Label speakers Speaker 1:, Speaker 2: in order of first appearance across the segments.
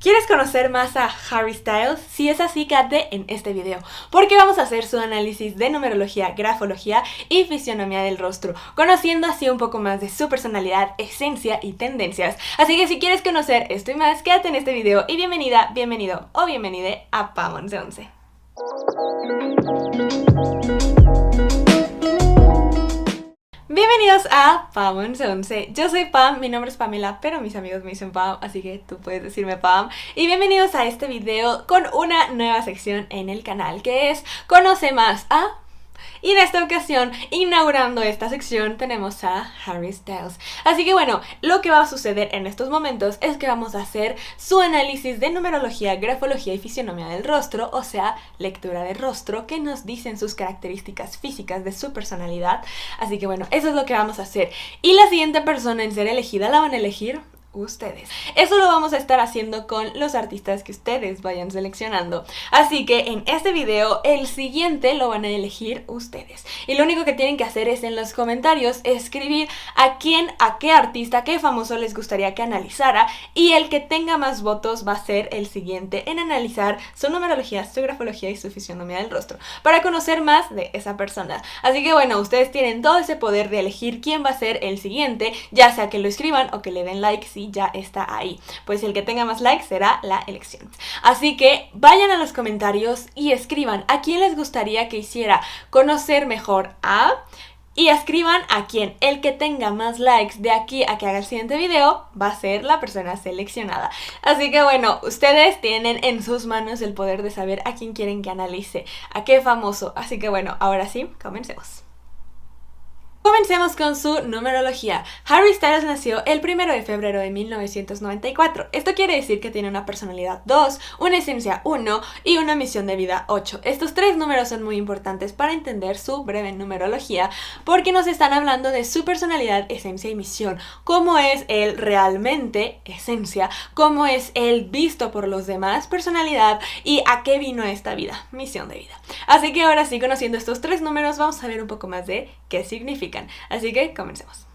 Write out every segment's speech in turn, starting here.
Speaker 1: ¿Quieres conocer más a Harry Styles? Si es así, quédate en este video, porque vamos a hacer su análisis de numerología, grafología y fisionomía del rostro, conociendo así un poco más de su personalidad, esencia y tendencias. Así que si quieres conocer esto y más, quédate en este video y bienvenida, bienvenido o bienvenide a Pam 1111. Bienvenidos a Pam 1111. Yo soy Pam, mi nombre es Pamela, pero mis amigos me dicen Pam, así que tú puedes decirme Pam. Y bienvenidos a este video con una nueva sección en el canal, que es Conoce Más a... Y en esta ocasión, inaugurando esta sección, tenemos a Harry Styles. Así que bueno, lo que va a suceder en estos momentos es que vamos a hacer su análisis de numerología, grafología y fisionomía del rostro, o sea, lectura de rostro, que nos dicen sus características físicas de su personalidad. Así que bueno, eso es lo que vamos a hacer. Y la siguiente persona en ser elegida la van a elegir ustedes. Eso lo vamos a estar haciendo con los artistas que ustedes vayan seleccionando. Así que en este video el siguiente lo van a elegir ustedes. Y lo único que tienen que hacer es en los comentarios escribir a quién, a qué artista, a qué famoso les gustaría que analizara. Y el que tenga más votos va a ser el siguiente en analizar su numerología, su grafología y su fisionomía del rostro, para conocer más de esa persona. Así que bueno, ustedes tienen todo ese poder de elegir quién va a ser el siguiente, ya sea que lo escriban o que le den like si ya está ahí, pues el que tenga más likes será la elección. Así que vayan a los comentarios y escriban a quién les gustaría que hiciera conocer mejor a... Y escriban a quién. El que tenga más likes de aquí a que haga el siguiente video va a ser la persona seleccionada. Así que bueno, ustedes tienen en sus manos el poder de saber a quién quieren que analice, a qué famoso. Así que bueno, ahora sí, comencemos. Comencemos con su numerología. Harry Styles nació el 1 de febrero de 1994. Esto quiere decir que tiene una personalidad 2, una esencia 1 y una misión de vida 8. Estos tres números son muy importantes para entender su breve numerología, porque nos están hablando de su personalidad, esencia y misión. Cómo es él realmente, esencia, cómo es él visto por los demás, personalidad, y a qué vino esta vida, misión de vida. Así que ahora sí, conociendo estos tres números, vamos a ver un poco más de qué significan. Así que comencemos.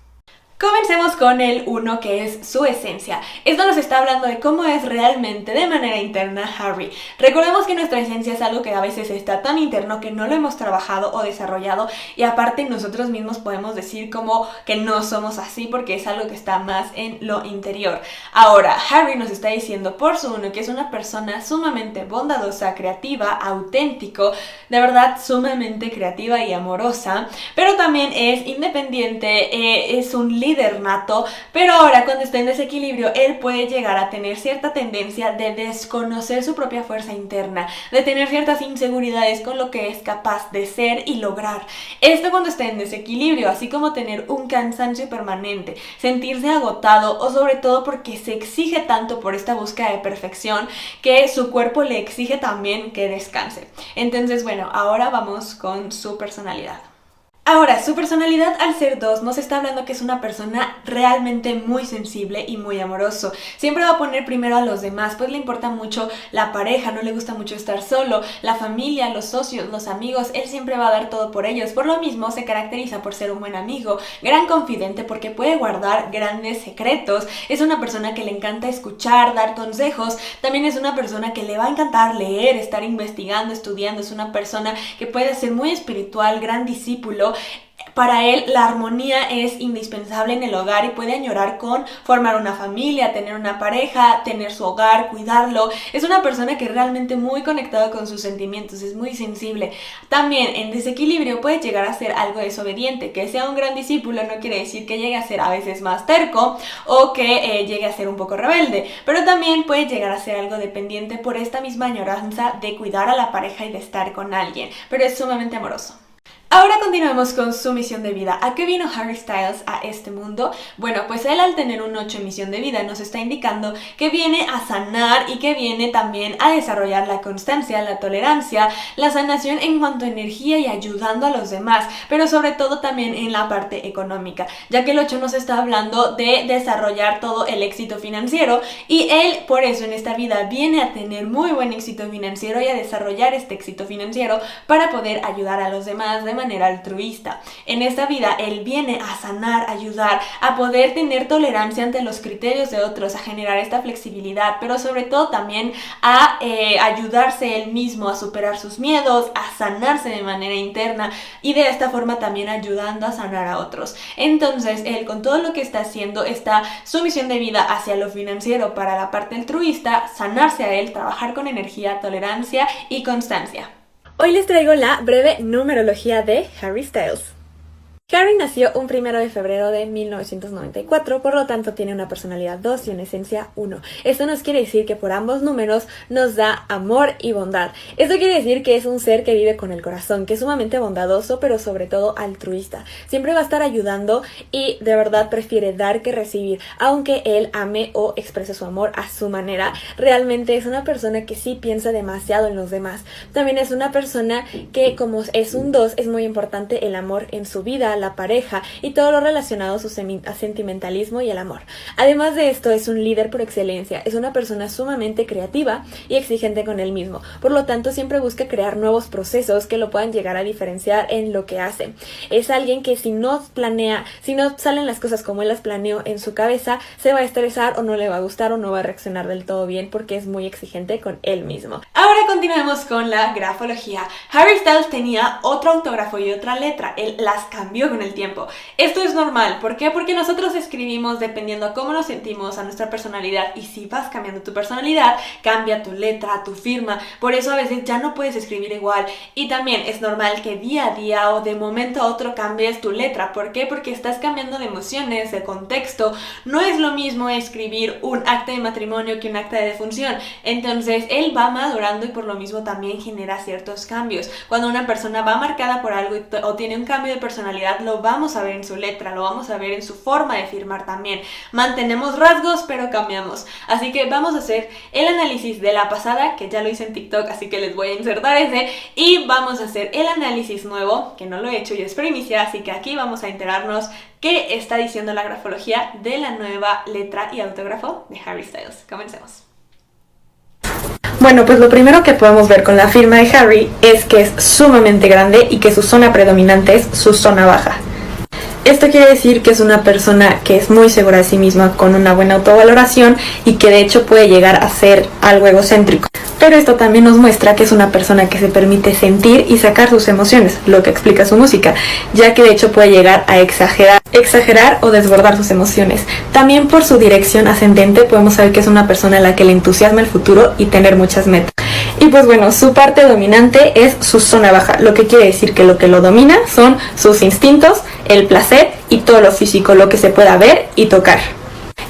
Speaker 1: Comencemos con el 1, que es su esencia. Esto nos está hablando de cómo es realmente de manera interna Harry. Recordemos que nuestra esencia es algo que a veces está tan interno que no lo hemos trabajado o desarrollado, y aparte nosotros mismos podemos decir como que no somos así porque es algo que está más en lo interior. Ahora, Harry nos está diciendo por su 1 que es una persona sumamente bondadosa, creativa, auténtico, de verdad sumamente creativa y amorosa, pero también es independiente, es un líder nato, pero ahora cuando está en desequilibrio él puede llegar a tener cierta tendencia de desconocer su propia fuerza interna, de tener ciertas inseguridades con lo que es capaz de ser y lograr. Esto cuando está en desequilibrio, así como tener un cansancio permanente, sentirse agotado, o sobre todo porque se exige tanto por esta búsqueda de perfección que su cuerpo le exige también que descanse. Entonces bueno, ahora vamos con su personalidad. Ahora, su personalidad al ser 2 nos está hablando que es una persona realmente muy sensible y muy amoroso. Siempre va a poner primero a los demás, pues le importa mucho la pareja, no le gusta mucho estar solo, la familia, los socios, los amigos, él siempre va a dar todo por ellos. Por lo mismo se caracteriza por ser un buen amigo, gran confidente porque puede guardar grandes secretos, es una persona que le encanta escuchar, dar consejos, también es una persona que le va a encantar leer, estar investigando, estudiando, es una persona que puede ser muy espiritual, gran discípulo. Para él la armonía es indispensable en el hogar y puede añorar con formar una familia, tener una pareja, tener su hogar, cuidarlo. Es una persona que realmente muy conectada con sus sentimientos, es muy sensible. También en desequilibrio puede llegar a ser algo desobediente. Que sea un gran discípulo no quiere decir que llegue a ser a veces más terco o que llegue a ser un poco rebelde, pero también puede llegar a ser algo dependiente por esta misma añoranza de cuidar a la pareja y de estar con alguien, pero es sumamente amoroso. Ahora continuamos con su misión de vida. ¿A qué vino Harry Styles a este mundo? Bueno, pues él al tener un 8 en misión de vida nos está indicando que viene a sanar y que viene también a desarrollar la constancia, la tolerancia, la sanación en cuanto a energía y ayudando a los demás, pero sobre todo también en la parte económica, ya que el 8 nos está hablando de desarrollar todo el éxito financiero, y él por eso en esta vida viene a tener muy buen éxito financiero y a desarrollar este éxito financiero para poder ayudar a los demás de manera altruista. En esta vida él viene a sanar, a ayudar, a poder tener tolerancia ante los criterios de otros, a generar esta flexibilidad, pero sobre todo también a ayudarse él mismo a superar sus miedos, a sanarse de manera interna y de esta forma también ayudando a sanar a otros. Entonces él, con todo lo que está haciendo, está su misión de vida hacia lo financiero para la parte altruista, sanarse a él, trabajar con energía, tolerancia y constancia. Hoy les traigo la breve numerología de Harry Styles. Harry nació un 1 de febrero de 1994, por lo tanto tiene una personalidad 2 y una esencia 1. Esto nos quiere decir que por ambos números nos da amor y bondad. Esto quiere decir que es un ser que vive con el corazón, que es sumamente bondadoso, pero sobre todo altruista. Siempre va a estar ayudando y de verdad prefiere dar que recibir, aunque él ame o exprese su amor a su manera. Realmente es una persona que sí piensa demasiado en los demás. También es una persona que, como es un 2, es muy importante el amor en su vida, la pareja y todo lo relacionado a su sentimentalismo y el amor. Además de esto, es un líder por excelencia, es una persona sumamente creativa y exigente con él mismo, por lo tanto siempre busca crear nuevos procesos que lo puedan llegar a diferenciar en lo que hace. Es alguien que si no salen las cosas como él las planeó en su cabeza, se va a estresar o no le va a gustar o no va a reaccionar del todo bien porque es muy exigente con él mismo. Ahora continuemos con la grafología. Harry Styles tenía otro autógrafo y otra letra, él las cambió con el tiempo. Esto es normal, ¿por qué? Porque nosotros escribimos dependiendo a cómo nos sentimos, a nuestra personalidad, y si vas cambiando tu personalidad, cambia tu letra, tu firma, por eso a veces ya no puedes escribir igual, y también es normal que día a día o de momento a otro cambies tu letra. ¿Por qué? Porque estás cambiando de emociones, de contexto. No es lo mismo escribir un acta de matrimonio que un acta de defunción, entonces él va madurando y por lo mismo también genera ciertos cambios. Cuando una persona va marcada por algo o tiene un cambio de personalidad, lo vamos a ver en su letra, lo vamos a ver en su forma de firmar también. Mantenemos rasgos, pero cambiamos. Así que vamos a hacer el análisis de la pasada, que ya lo hice en TikTok, así que les voy a insertar ese, y vamos a hacer el análisis nuevo, que no lo he hecho y es primicia, así que aquí vamos a enterarnos qué está diciendo la grafología de la nueva letra y autógrafo de Harry Styles. Comencemos. Bueno, pues lo primero que podemos ver con la firma de Harry es que es sumamente grande y que su zona predominante es su zona baja. Esto quiere decir que es una persona que es muy segura de sí misma, con una buena autovaloración y que de hecho puede llegar a ser algo egocéntrico. Pero esto también nos muestra que es una persona que se permite sentir y sacar sus emociones, lo que explica su música, ya que de hecho puede llegar a exagerar o desbordar sus emociones. También por su dirección ascendente podemos saber que es una persona a la que le entusiasma el futuro y tener muchas metas. Y pues bueno, su parte dominante es su zona baja, lo que quiere decir que lo que lo domina son sus instintos, el placer y todo lo físico, lo que se pueda ver y tocar.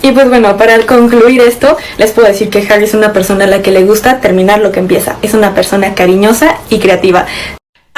Speaker 1: Y pues bueno, para concluir esto, les puedo decir que Harry es una persona a la que le gusta terminar lo que empieza. Es una persona cariñosa y creativa.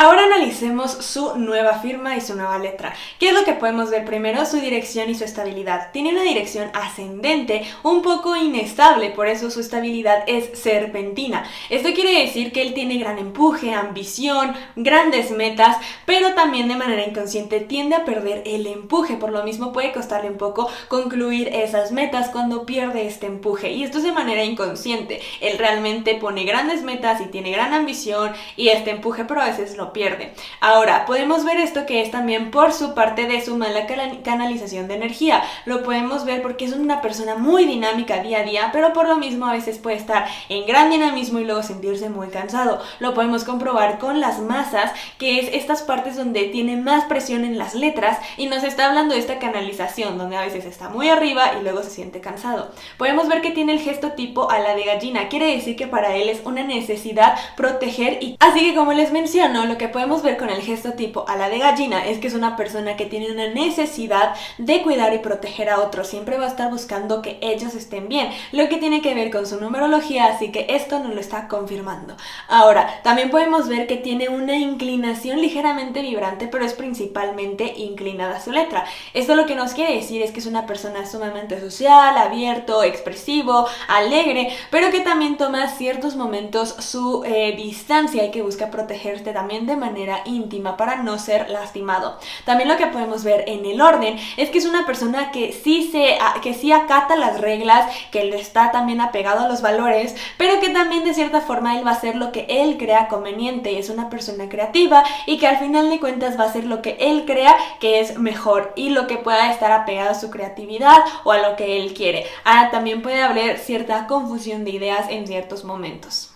Speaker 1: Ahora analicemos su nueva firma y su nueva letra. ¿Qué es lo que podemos ver? Primero, su dirección y su estabilidad. Tiene una dirección ascendente, un poco inestable, por eso su estabilidad es serpentina. Esto quiere decir que él tiene gran empuje, ambición, grandes metas, pero también de manera inconsciente tiende a perder el empuje. Por lo mismo puede costarle un poco concluir esas metas cuando pierde este empuje. Y esto es de manera inconsciente. Él realmente pone grandes metas y tiene gran ambición y este empuje, pero a veces lo pierde. Ahora, podemos ver esto que es también por su parte de su mala canalización de energía. Lo podemos ver porque es una persona muy dinámica día a día, pero por lo mismo a veces puede estar en gran dinamismo y luego sentirse muy cansado. Lo podemos comprobar con las masas, que es estas partes donde tiene más presión en las letras y nos está hablando de esta canalización, donde a veces está muy arriba y luego se siente cansado. Podemos ver que tiene el gesto tipo ala de gallina, quiere decir que para él es una necesidad proteger y así que, como les menciono, lo que podemos ver con el gesto tipo ala de gallina es que es una persona que tiene una necesidad de cuidar y proteger a otros, siempre va a estar buscando que ellos estén bien, lo que tiene que ver con su numerología, así que esto nos lo está confirmando. Ahora, también podemos ver que tiene una inclinación ligeramente vibrante, pero es principalmente inclinada a su letra. Esto lo que nos quiere decir es que es una persona sumamente social, abierto, expresivo, alegre, pero que también toma ciertos momentos su distancia y que busca protegerte también de manera íntima para no ser lastimado. También lo que podemos ver en el orden es que es una persona que sí acata las reglas, que él está también apegado a los valores, pero que también de cierta forma él va a hacer lo que él crea conveniente. Es una persona creativa y que al final de cuentas va a hacer lo que él crea que es mejor y lo que pueda estar apegado a su creatividad o a lo que él quiere. También puede haber cierta confusión de ideas en ciertos momentos.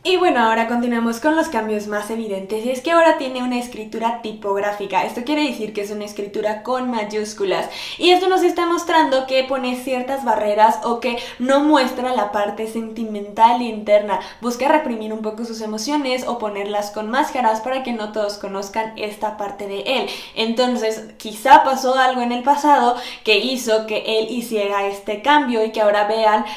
Speaker 1: Y bueno, ahora continuamos con los cambios más evidentes y es que ahora tiene una escritura tipográfica. Esto quiere decir que es una escritura con mayúsculas y esto nos está mostrando que pone ciertas barreras o que no muestra la parte sentimental e interna. Busca reprimir un poco sus emociones o ponerlas con máscaras para que no todos conozcan esta parte de él. Entonces, quizá pasó algo en el pasado que hizo que él hiciera este cambio y que ahora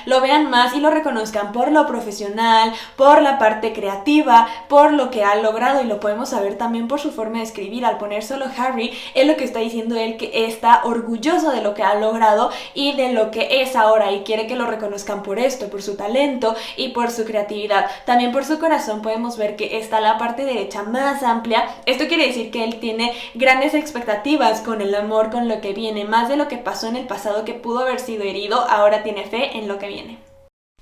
Speaker 1: lo vean más y lo reconozcan por lo profesional, por la parte creativa, por lo que ha logrado, y lo podemos saber también por su forma de escribir. Al poner solo Harry, es lo que está diciendo él, que está orgulloso de lo que ha logrado y de lo que es ahora, y quiere que lo reconozcan por esto, por su talento y por su creatividad. También por su corazón podemos ver que está la parte derecha más amplia. Esto quiere decir que él tiene grandes expectativas con el amor, con lo que viene, más de lo que pasó en el pasado que pudo haber sido herido. Ahora tiene fe en lo que viene.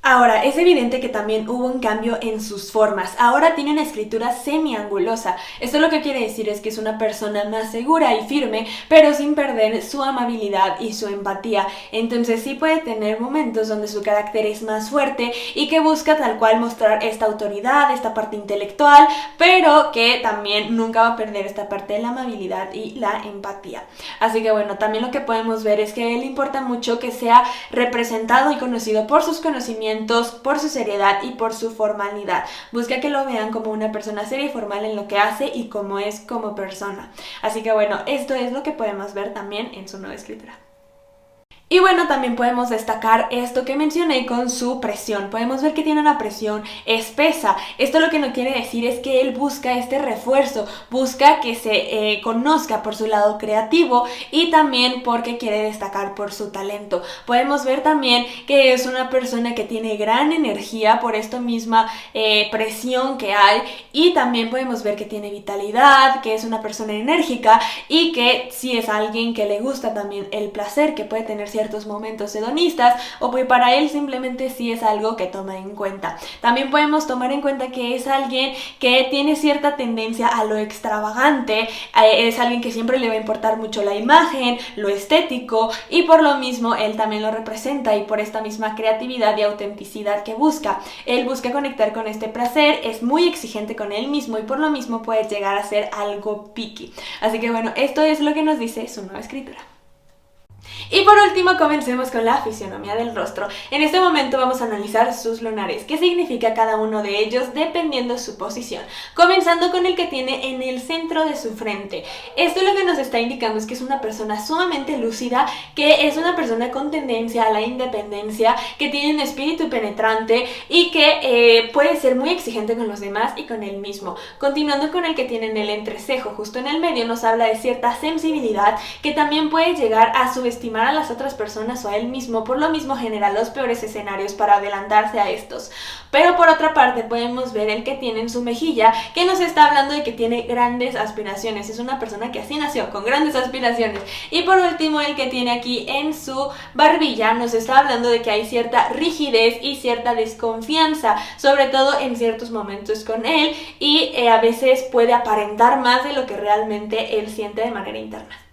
Speaker 1: Ahora, es evidente que también hubo un cambio en sus formas. Ahora tiene una escritura semiangulosa. Esto lo que quiere decir es que es una persona más segura y firme, pero sin perder su amabilidad y su empatía. Entonces sí puede tener momentos donde su carácter es más fuerte y que busca tal cual mostrar esta autoridad, esta parte intelectual, pero que también nunca va a perder esta parte de la amabilidad y la empatía. Así que bueno, también lo que podemos ver es que a él le importa mucho que sea representado y conocido por sus conocimientos, por su seriedad y por su formalidad. Busca que lo vean como una persona seria y formal en lo que hace y como es como persona. Así que bueno, esto es lo que podemos ver también en su nueva escritura. Y bueno, también podemos destacar esto que mencioné con su presión. Podemos ver que tiene una presión espesa. Esto lo que no quiere decir es que él busca este refuerzo, busca que se conozca por su lado creativo y también porque quiere destacar por su talento. Podemos ver también que es una persona que tiene gran energía por esta misma presión que hay, y también podemos ver que tiene vitalidad, que es una persona enérgica y que sí es alguien que le gusta también el placer, que puede tener ciertos momentos hedonistas, o pues para él simplemente sí es algo que toma en cuenta. También podemos tomar en cuenta que es alguien que tiene cierta tendencia a lo extravagante, es alguien que siempre le va a importar mucho la imagen, lo estético, y por lo mismo él también lo representa, y por esta misma creatividad y autenticidad que busca. Él busca conectar con este placer, es muy exigente con él mismo y por lo mismo puede llegar a ser algo picky. Así que bueno, esto es lo que nos dice su nueva escritura. Y por último, comencemos con la fisionomía del rostro. En este momento vamos a analizar sus lunares, qué significa cada uno de ellos dependiendo de su posición, comenzando con el que tiene en el centro de su frente. Esto lo que nos está indicando es que es una persona sumamente lúcida, que es una persona con tendencia a la independencia, que tiene un espíritu penetrante y que puede ser muy exigente con los demás y con él mismo. Continuando con el que tiene en el entrecejo, justo en el medio, nos habla de cierta sensibilidad, que también puede llegar a subestimar a las otras personas o a él mismo, por lo mismo genera los peores escenarios para adelantarse a estos. Pero por otra parte podemos ver el que tiene en su mejilla, que nos está hablando de que tiene grandes aspiraciones, es una persona que así nació, con grandes aspiraciones. Y por último el que tiene aquí en su barbilla nos está hablando de que hay cierta rigidez y cierta desconfianza, sobre todo en ciertos momentos con él, y a veces puede aparentar más de lo que realmente él siente de manera interna.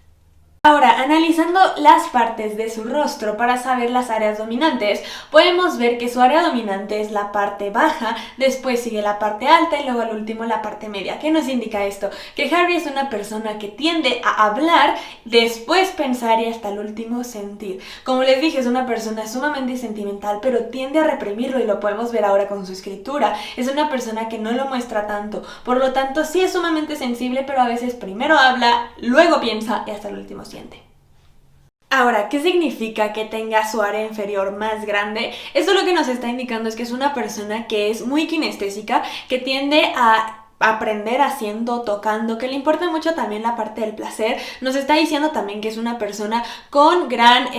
Speaker 1: Ahora, analizando las partes de su rostro para saber las áreas dominantes, podemos ver que su área dominante es la parte baja, después sigue la parte alta y luego al último la parte media. ¿Qué nos indica esto? Que Harry es una persona que tiende a hablar, después pensar y hasta el último sentir. Como les dije, es una persona sumamente sentimental, pero tiende a reprimirlo y lo podemos ver ahora con su escritura. Es una persona que no lo muestra tanto, por lo tanto sí es sumamente sensible, pero a veces primero habla, luego piensa y hasta el último siente. Ahora, ¿qué significa que tenga su área inferior más grande? Esto lo que nos está indicando es que es una persona que es muy kinestésica, que tiende a aprender haciendo, tocando, que le importa mucho también la parte del placer. Nos está diciendo también que es una persona con gran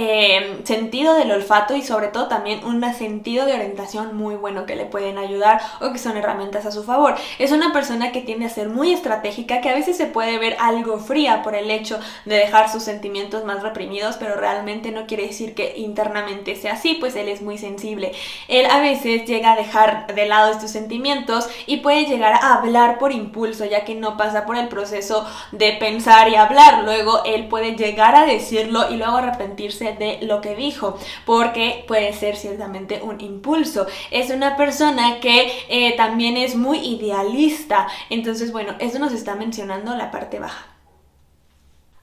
Speaker 1: sentido del olfato y sobre todo también un sentido de orientación muy bueno que le pueden ayudar o que son herramientas a su favor. Es una persona que tiende a ser muy estratégica, que a veces se puede ver algo fría por el hecho de dejar sus sentimientos más reprimidos, pero realmente no quiere decir que internamente sea así, pues él es muy sensible. Él a veces llega a dejar de lado estos sentimientos y puede llegar a hablar por impulso, ya que no pasa por el proceso de pensar y hablar. Luego él puede llegar a decirlo y luego arrepentirse de lo que dijo, porque puede ser ciertamente un impulso. Es una persona que también es muy idealista. Entonces, bueno, eso nos está mencionando la parte baja.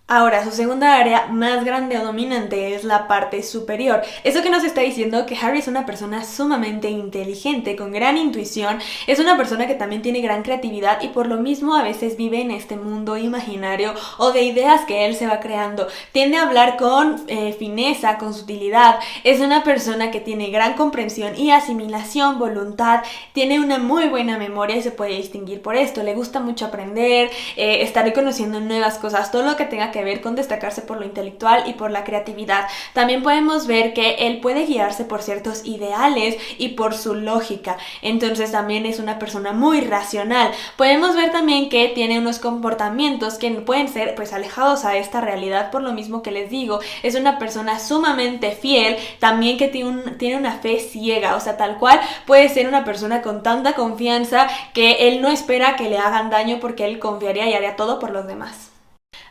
Speaker 1: Ahora, su segunda área más grande o dominante es la parte superior. Eso que nos está diciendo que Harry es una persona sumamente inteligente, con gran intuición, es una persona que también tiene gran creatividad y por lo mismo a veces vive en este mundo imaginario o de ideas que él se va creando. Tiende a hablar con fineza, con sutilidad, es una persona que tiene gran comprensión y asimilación, voluntad, tiene una muy buena memoria y se puede distinguir por esto. Le gusta mucho aprender, estar conociendo nuevas cosas, todo lo que tenga que ver con destacarse por lo intelectual y por la creatividad. También podemos ver que él puede guiarse por ciertos ideales y por su lógica, entonces también es una persona muy racional. Podemos ver también que tiene unos comportamientos que pueden ser pues alejados a esta realidad, por lo mismo que les digo, es una persona sumamente fiel, también que tiene una fe ciega, o sea, tal cual puede ser una persona con tanta confianza que él no espera que le hagan daño porque él confiaría y haría todo por los demás.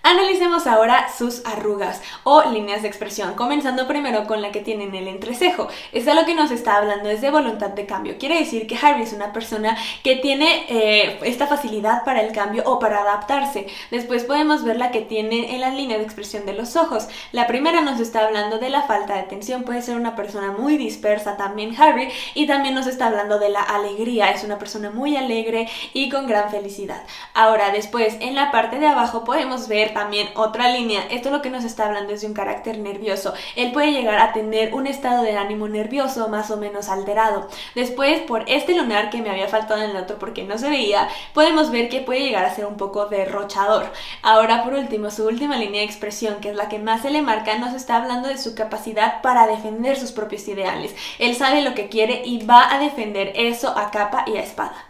Speaker 1: Analicemos ahora sus arrugas o líneas de expresión, comenzando primero con la que tiene en el entrecejo. Esto es lo que nos está hablando, es de voluntad de cambio. Quiere decir que Harry es una persona que tiene esta facilidad para el cambio o para adaptarse. Después podemos ver la que tiene en la línea de expresión de los ojos. La primera nos está hablando de la falta de atención, puede ser una persona muy dispersa también Harry, y también nos está hablando de la alegría, es una persona muy alegre y con gran felicidad. Ahora después en la parte de abajo podemos ver también otra línea. Esto lo que nos está hablando es de un carácter nervioso. Él puede llegar a tener un estado de ánimo nervioso más o menos alterado. Después, por este lunar que me había faltado en el otro porque no se veía, podemos ver que puede llegar a ser un poco derrochador. Ahora, por último, su última línea de expresión, que es la que más se le marca, nos está hablando de su capacidad para defender sus propios ideales. Él sabe lo que quiere y va a defender eso a capa y a espada.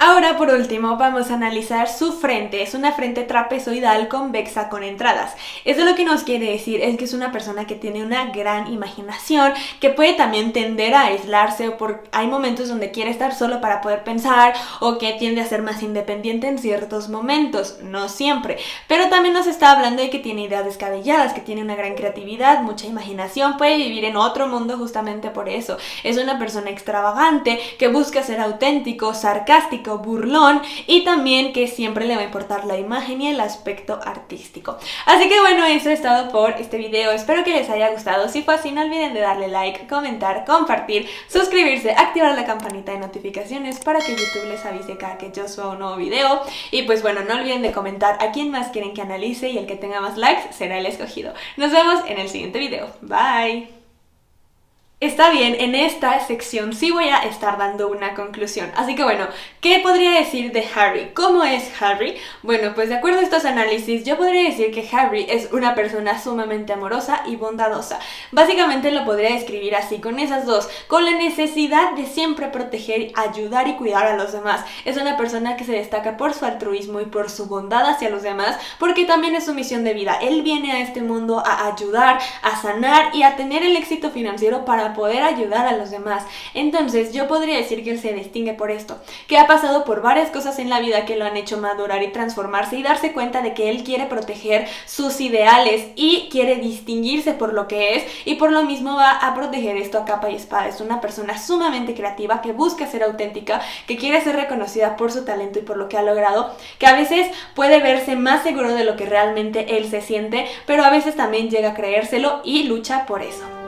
Speaker 1: Ahora, por último, vamos a analizar su frente. Es una frente trapezoidal convexa con entradas. Eso lo que nos quiere decir es que es una persona que tiene una gran imaginación, que puede también tender a aislarse o hay momentos donde quiere estar solo para poder pensar, o que tiende a ser más independiente en ciertos momentos, no siempre. Pero también nos está hablando de que tiene ideas descabelladas, que tiene una gran creatividad, mucha imaginación, puede vivir en otro mundo justamente por eso. Es una persona extravagante que busca ser auténtico, sarcástico, burlón, y también que siempre le va a importar la imagen y el aspecto artístico. Así que bueno, eso es todo por este video. Espero que les haya gustado. Si fue así, no olviden de darle like, comentar, compartir, suscribirse, activar la campanita de notificaciones para que YouTube les avise cada que yo suba un nuevo video. Y pues bueno, no olviden de comentar a quién más quieren que analice, y el que tenga más likes será el escogido. Nos vemos en el siguiente video. Bye. Está bien, en esta sección sí voy a estar dando una conclusión. Así que bueno, ¿qué podría decir de Harry? ¿Cómo es Harry? Bueno, pues de acuerdo a estos análisis, yo podría decir que Harry es una persona sumamente amorosa y bondadosa. Básicamente lo podría describir así, con esas dos, con la necesidad de siempre proteger, ayudar y cuidar a los demás. Es una persona que se destaca por su altruismo y por su bondad hacia los demás, porque también es su misión de vida. Él viene a este mundo a ayudar, a sanar y a tener el éxito financiero para poder ayudar a los demás. Entonces yo podría decir que él se distingue por esto, que ha pasado por varias cosas en la vida que lo han hecho madurar y transformarse y darse cuenta de que él quiere proteger sus ideales y quiere distinguirse por lo que es, y por lo mismo va a proteger esto a capa y espada. Es una persona sumamente creativa que busca ser auténtica, que quiere ser reconocida por su talento y por lo que ha logrado, que a veces puede verse más seguro de lo que realmente él se siente, pero a veces también llega a creérselo y lucha por eso.